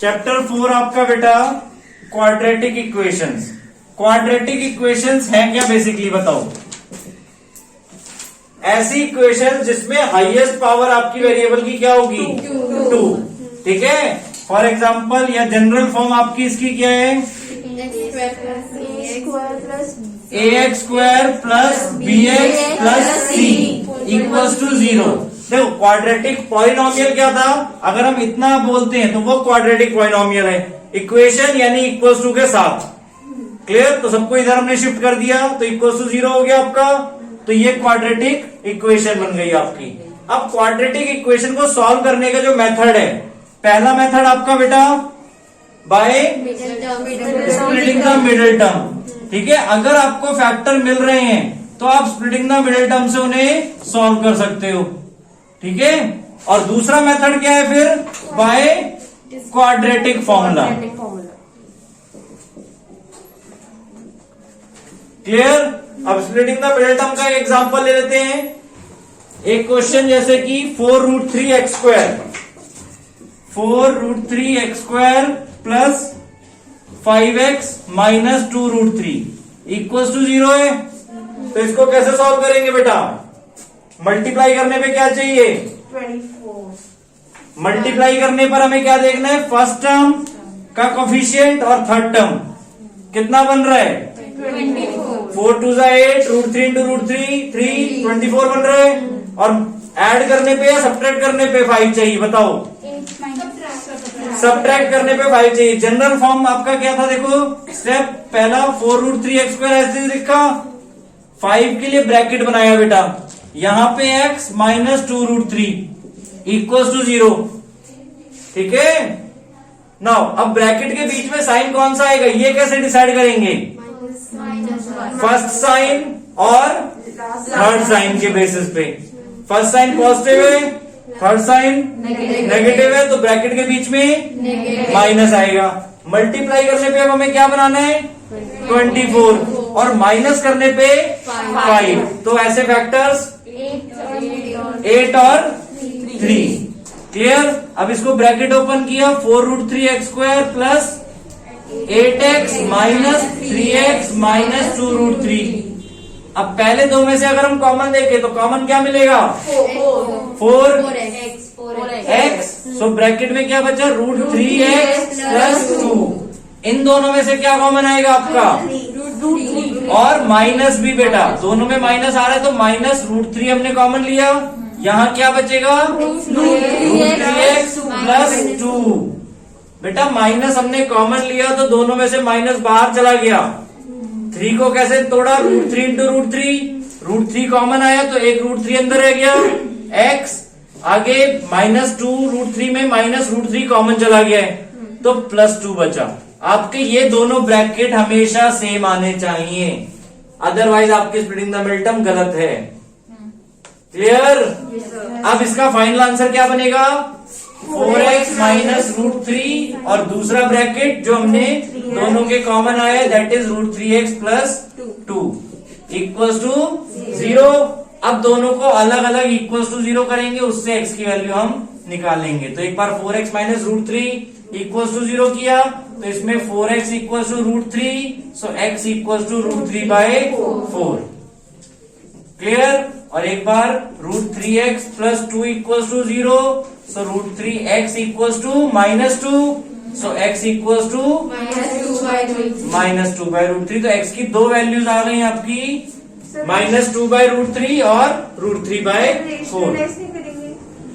Chapter 4 आपका बेटा quadratic equations. Quadratic equations है क्या बेसिकली बताओ? ऐसी इक्वेशन जिसमें हाईएस्ट पावर आपकी वेरिएबल की क्या होगी? 2। ठीक है। फॉर एग्जाम्पल या जनरल फॉर्म आपकी इसकी क्या है? ax square plus bx plus c equals to 0। देखो क्वाड्रेटिक पॉलिनोमियल क्या था? अगर हम इतना बोलते हैं तो वो क्वाड्रेटिक पॉलिनोमियल है। इक्वेशन यानी इक्वल्स टू के साथ। क्लियर? तो सबको इधर हमने शिफ्ट कर दिया तो इक्वल्स टू 0 हो गया आपका। तो ये क्वाड्रेटिक इक्वेशन बन गई आपकी। अब क्वाड्रेटिक इक्वेशन को सॉल्व करने का जो मेथड है, पहला मेथड आपका बेटा by splitting the middle term. ठीक है। अगर आपको फैक्टर मिल रहे हैं तो आप स्प्लिटिंग द मिडिल टर्म से उन्हें सॉल्व कर सकते हो। ठीक है। और दूसरा मेथड क्या है फिर? By quadratic formula. क्लियर? अब स्प्लिटिंग द मिडिल टर्म का एग्जांपल ले लेते हैं। एक क्वेश्चन जैसे कि 4√3x square 4√3x square plus 5x minus 2√3 equals to 0 है। तो इसको कैसे सॉल्व करेंगे बेटा? मल्टीप्लाई करने पे क्या चाहिए? 24। मल्टीप्लाई करने पर हमें क्या देखना है? फर्स्ट टर्म का कोफिशिएंट और थर्ड टर्म कितना बन रहा है? 4 2 8 √3 इंटू √3 3 24 बन रहा है। और ऐड करने पे या सब्ट्रैक्ट करने पे 5 चाहिए? बताओ। सब्ट्रैक्ट करने पे 5 चाहिए। जनरल फॉर्म आपका क्या था? देखो स्टेप पहला 4√3x स्क्वायर ऐसे लिखा, 5 के लिए ब्रैकेट बनाया बेटा, यहां पे x माइनस 2√3 इक्वल्स टू 0। ठीक है। नाउ अब ब्रैकेट के बीच में साइन कौन सा आएगा ये कैसे डिसाइड करेंगे? फर्स्ट साइन और थर्ड साइन के बेसिस पे। फर्स्ट साइन पॉजिटिव है, थर्ड साइन नेगेटिव है, तो ब्रैकेट के बीच में माइनस आएगा। मल्टीप्लाई करने पे अब हमें क्या बनाना है? 24 और माइनस करने पे 5। तो ऐसे फैक्टर्स 8 और 3। क्लियर? अब इसको ब्रैकेट ओपन किया, 4√3x square plus 8x minus 3x minus 2√3। अब पहले दो में से अगर हम कॉमन देखें तो कॉमन क्या मिलेगा? 4x। सो ब्रैकेट में क्या बचा? √3x plus 2। इन दोनों में से क्या कॉमन आएगा आपका? और माइनस भी बेटा, दोनों में माइनस आ रहा है तो माइनस √3 हमने कॉमन लिया। यहाँ क्या बचेगा? √3x plus 2। बेटा माइनस हमने कॉमन लिया तो दोनों में से माइनस बाहर चला गया। 3 को कैसे तोड़ा? √3 इंटू √3, √3 कॉमन आया तो एक √3 अंदर रह गया। x आगे माइनस 2 √3 में माइनस √3 कॉमन चला गया है तो प्लस 2 बचा। आपके ये दोनों ब्रैकेट हमेशा सेम आने चाहिए, अदरवाइज आपकी स्प्लिटिंग द मिडिल टर्म गलत है। क्लियर? अब इसका फाइनल आंसर क्या बनेगा? 4x माइनस √3 और दूसरा ब्रैकेट जो हमने दोनों के कॉमन आया that is √3x plus 2 equals to 0। अब दोनों को अलग अलग इक्वल्स टू 0 करेंगे, उससे x की वैल्यू हम निकालेंगे। तो एक बार 4x माइनस √3 इक्वल्स टू 0 किया तो इसमें 4x equals to √3, so x equals to √3/4। Clear? और एक बार √3x plus 2 equals to 0, so √3x equals to -2, so x equals to -2/√3। तो x की दो वैल्यूज आ गई आपकी, -2/√3 और √3/4।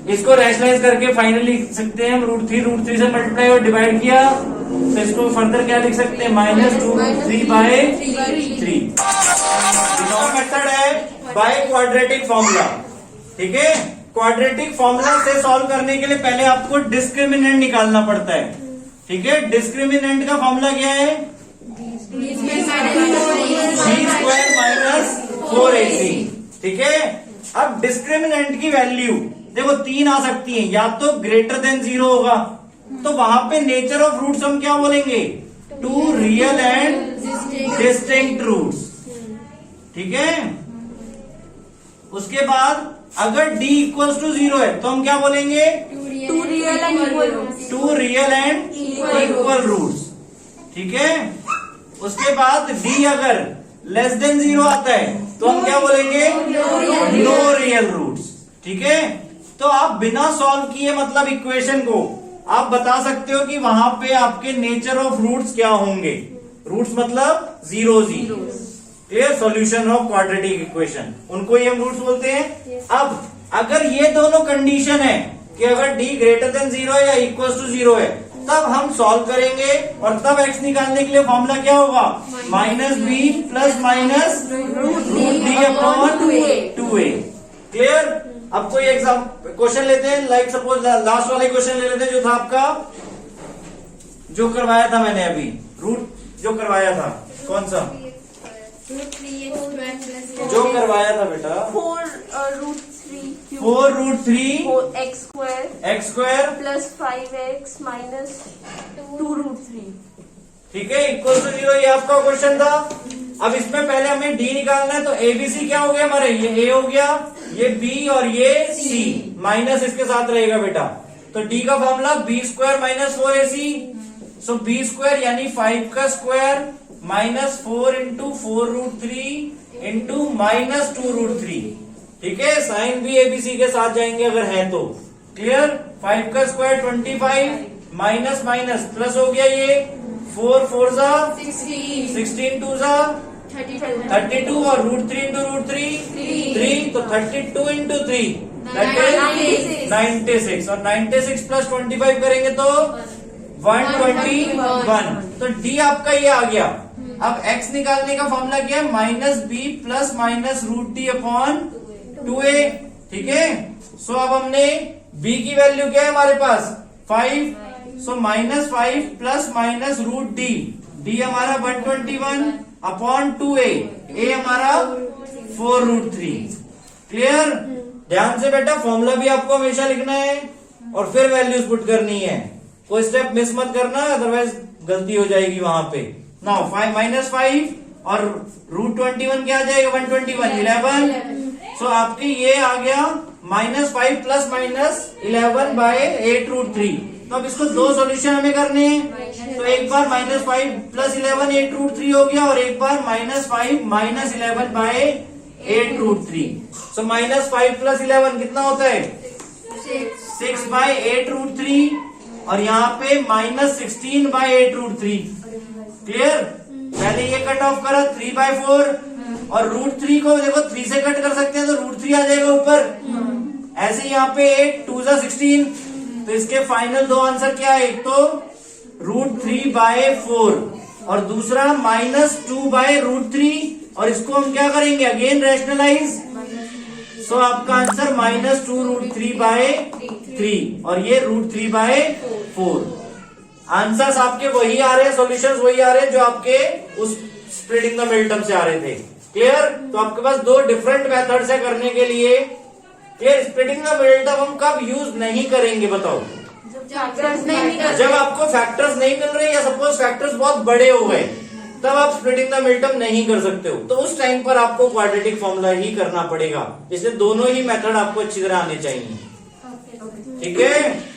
इसको रैशनलाइज करके फाइनली लिख सकते हैं हम √3 से मल्टीप्लाई और डिवाइड किया तो इसको फर्दर क्या लिख सकते हैं? -2√3/3। मेथड है बाय क्वाड्रेटिक फॉर्मूला। ठीक है। क्वाड्रेटिक फॉर्मूला से सॉल्व करने के लिए पहले आपको डिस्क्रिमिनेंट निकालना पड़ता है। ठीक है। डिस्क्रिमिनेंट का फॉर्मूला क्या है? b² minus 4ac। ठीक है। अब डिस्क्रिमिनेंट की वैल्यू देखो 3 आ सकती है, या तो ग्रेटर देन 0 होगा तो वहां पे नेचर ऑफ रूट्स हम क्या बोलेंगे? 2 रियल एंड डिस्टिंक्ट रूट्स। ठीक है। उसके बाद अगर d इक्वल्स टू 0 है तो हम क्या बोलेंगे? 2 real and equal roots. Two real and equal roots, ठीक है। उसके बाद डी अगर लेस देन 0 आता है तो हम क्या बोलेंगे, नो रियल रूट्स, ठीक है। तो आप बिना सॉल्व किए मतलब इक्वेशन को आप बता सकते हो कि वहां पे आपके नेचर ऑफ रूट्स क्या होंगे। रूट्स मतलब zeros he, clear. Solution of quadratic equation, उनको ही हम रूट्स बोलते हैं। अब अगर ये दोनों कंडीशन है कि अगर डी ग्रेटर देन 0 है या इक्वल टू 0 है, तब हम सॉल्व करेंगे और तब एक्स निकालने के लिए फॉर्मूला क्या होगा, minus b plus minus root d upon 2a, clear. अब कोई एग्जाम क्वेश्चन लेते हैं, लाइक सपोज लास्ट वाले क्वेश्चन ले लेते हैं जो था आपका, जो करवाया था मैंने अभी, रूट जो करवाया था, कौन सा जो करवाया था बेटा, 4√3 x square plus 5x minus 2√3, ठीक है, इक्वल टू 0। ये आपका क्वेश्चन था। अब इसमें पहले हमें डी निकालना है, तो एबीसी क्या हो गया हमारे, ये ए हो गया, ये बी और ये सी, माइनस इसके साथ रहेगा बेटा। तो डी का formula b square minus 4ac, so b square यानी 5 का square minus 4 into 4√3 into minus 2√3, ठीक है। साइन भी एबीसी के साथ जाएंगे अगर है तो, क्लियर। 5 का स्क्वायर 25 माइनस माइनस प्लस हो गया, ये 4 4 जा 16 2 जा 32 और √3 इंटू √3 3, तो 32 इंटू 3 96 और 96 प्लस 25 करेंगे तो 121। तो डी आपका ये आ गया। अब x निकालने का फॉर्मूला क्या है, minus b plus minus √d upon 2a, ठीक है। सो अब हमने b की वैल्यू क्या है हमारे पास 5, so minus 5 plus minus √d, d हमारा 121 अपॉन 2a, a हमारा 4√3, क्लियर। ध्यान से बेटा, फॉर्मूला भी आपको हमेशा लिखना है और फिर वैल्यूज पुट करनी है, कोई स्टेप मिस मत करना, अदरवाइज गलती हो जाएगी वहां पे। नाउ 5 माइनस 5 और √21 क्या आ जाएगा 121 11, सो आपके ये आ गया -5 प्लस माइनस 11 बाय 8√3। तो अब इसको दो सॉल्यूशन हमें करने हैं, तो एक बार -5 प्लस 11 8√3 हो गया और एक बार -5 माइनस 11 बाय 8√3। सो -5 प्लस 11 कितना होता है 6 बाय 8√3 और यहाँ पे -16 बाय 8√3, क्लियर। पहले ये कट ऑफ करा 3/4 और √3 को देखो 3 से कट कर सकते हैं तो √3 आ जाएगा ऊपर। ऐसे यहाँ पे 8 2 जा 16, तो इसके फाइनल दो आंसर क्या है, एक तो √3/4 और दूसरा -2/√3, और इसको हम क्या करेंगे अगेन रैशनलाइज, सो आपका आंसर -2√3/3 और ये √3/4। आंसर्स आपके वही आ रहे हैं, सॉल्यूशंस वही आ रहे हैं जो आपके उस स्प्लिटिंग द मिड टर्म से आ रहे थे, क्लियर। तो आपके पास दो डिफरेंट मेथड्स है करने के लिए, clear. Splitting the mid term हम कब यूज नहीं करेंगे बताओ, जब आपको फैक्टर्स नहीं मिल रहे या सपोज फैक्टर्स बहुत बड़े हो गए, तब आप स्प्लिटिंग द मिड टर्म नहीं कर सकते हो, तो उस टाइम पर आपको क्वाड्रेटिक फॉर्मूला ही करना पड़ेगा। इसलिए दोनों ही मेथड आपको अच्छी तरह आने चाहिए, ठीक है।